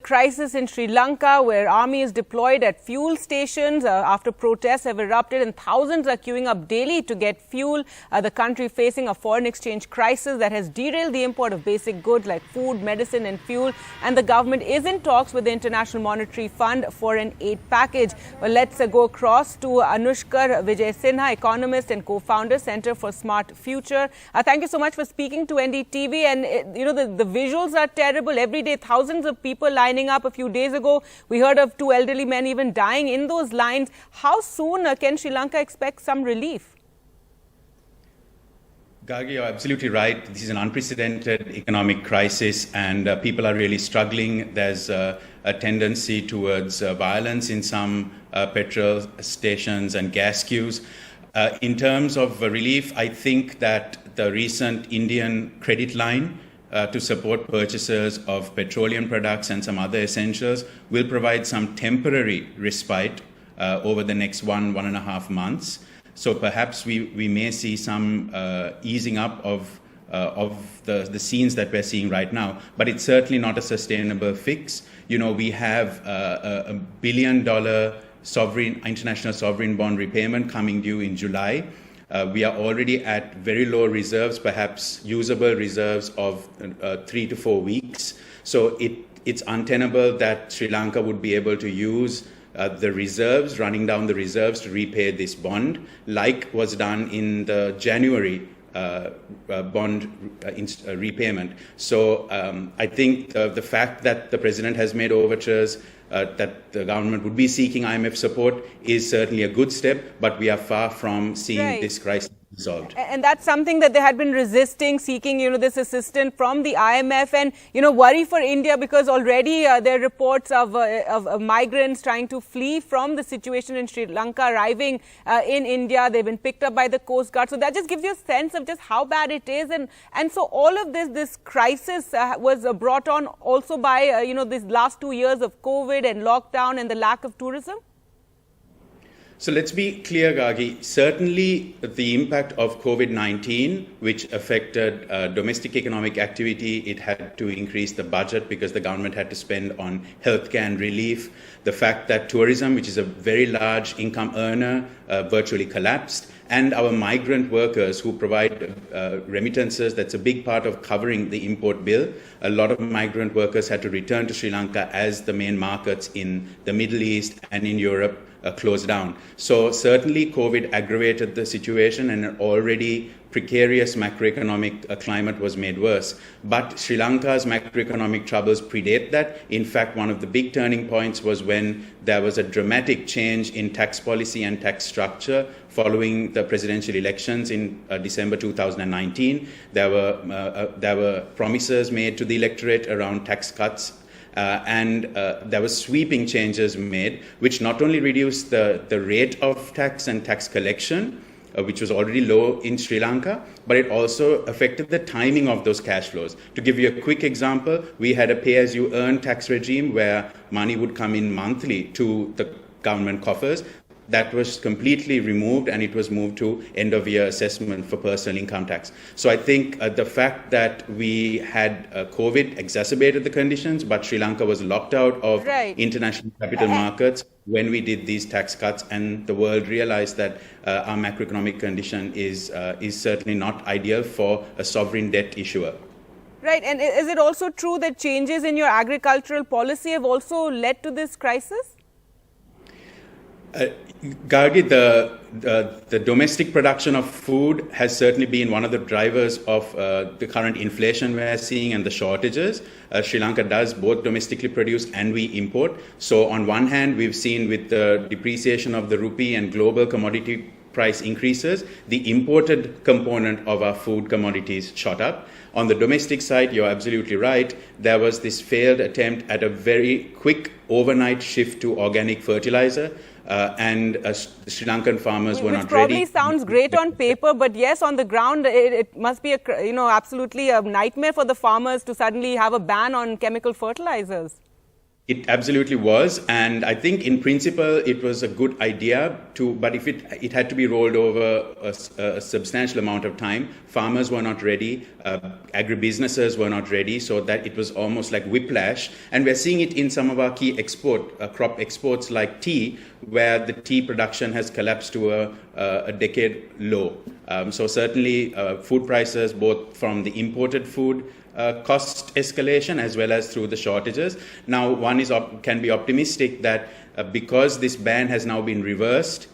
crisis in Sri Lanka, where army is deployed at fuel stations after protests have erupted and thousands are queuing up daily to get fuel. The country facing a foreign exchange crisis that has derailed the import of basic goods like food, medicine and fuel. And the government is in talks with the International Monetary Fund for an aid package. Well, let's go across to Anushkar Vijay Sinha, economist and co-founder, Center for Smart Future. Thank you so much for speaking to NDTV. And, the visuals are terrible. Every day, thousands of people lining up. A few days ago, we heard of 2 elderly men even dying in those lines. How soon can Sri Lanka expect some relief? Gargi, you're absolutely right. This is an unprecedented economic crisis and people are really struggling. There's a tendency towards violence in some petrol stations and gas queues. In terms of relief, I think that the recent Indian credit line to support purchasers of petroleum products and some other essentials will provide some temporary respite over the next 1.5 months. So perhaps we may see some easing up of the scenes that we're seeing right now, but it's certainly not a sustainable fix. We have a $1 billion international sovereign bond repayment coming due in July. We are already at very low reserves, perhaps usable reserves of 3 to 4 weeks. So it's untenable that Sri Lanka would be able to use the reserves, running down the reserves to repay this bond, like was done in the January bond repayment. So I think the fact that the president has made overtures that the government would be seeking IMF support is certainly a good step, but we are far from seeing this crisis resolved. And that's something that they had been resisting, seeking, this assistance from the IMF, and, worry for India because already there are reports of migrants trying to flee from the situation in Sri Lanka, arriving in India. They've been picked up by the Coast Guard. So that just gives you a sense of just how bad it is. And so all of this crisis was brought on also by, these last 2 years of COVID and lockdown and the lack of tourism? So let's be clear, Gargi. Certainly the impact of COVID-19, which affected domestic economic activity, it had to increase the budget because the government had to spend on healthcare and relief. The fact that tourism, which is a very large income earner, virtually collapsed. And our migrant workers who provide remittances, that's a big part of covering the import bill. A lot of migrant workers had to return to Sri Lanka as the main markets in the Middle East and in Europe closed down. So certainly COVID aggravated the situation and an already precarious macroeconomic climate was made worse. But Sri Lanka's macroeconomic troubles predate that. In fact, one of the big turning points was when there was a dramatic change in tax policy and tax structure following the presidential elections in December 2019. There were promises made to the electorate around tax cuts. And there were sweeping changes made, which not only reduced the rate of tax and tax collection, which was already low in Sri Lanka, but it also affected the timing of those cash flows. To give you a quick example, we had a pay-as-you-earn tax regime where money would come in monthly to the government coffers. That was completely removed and it was moved to end-of-year assessment for personal income tax. So I think the fact that we had COVID exacerbated the conditions, but Sri Lanka was locked out of international capital markets when we did these tax cuts, and the world realized that our macroeconomic condition is certainly not ideal for a sovereign debt issuer. Right, and is it also true that changes in your agricultural policy have also led to this crisis? Gargi, the domestic production of food has certainly been one of the drivers of the current inflation we're seeing and the shortages. Sri Lanka does both domestically produce and we import. So on one hand, we've seen with the depreciation of the rupee and global commodity price increases, the imported component of our food commodities shot up. On the domestic side, you're absolutely right. There was this failed attempt at a very quick overnight shift to organic fertilizer. And Sri Lankan farmers were not ready. Which probably sounds great on paper, but yes, on the ground, it must be absolutely a nightmare for the farmers to suddenly have a ban on chemical fertilizers. It absolutely was, and I think in principle it was a good idea but if it had to be rolled over a substantial amount of time. Farmers were not ready, agribusinesses were not ready, so that it was almost like whiplash. And we're seeing it in some of our key crop exports like tea, where the tea production has collapsed to a decade low. So certainly food prices, both from the imported food cost escalation as well as through the shortages. Now, one can be optimistic that because this ban has now been reversed,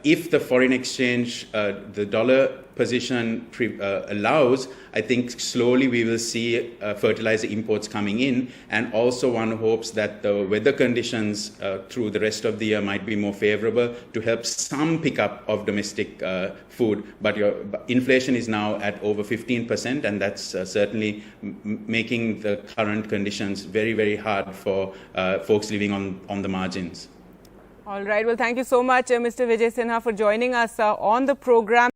if the foreign exchange, the dollar position allows, I think slowly we will see fertilizer imports coming in, and also one hopes that the weather conditions through the rest of the year might be more favorable to help some pickup of domestic food. But inflation is now at over 15%, and that's certainly making the current conditions very, very hard for folks living on the margins. All right. Well, thank you so much, Mr. Vijay Sinha, for joining us on the program.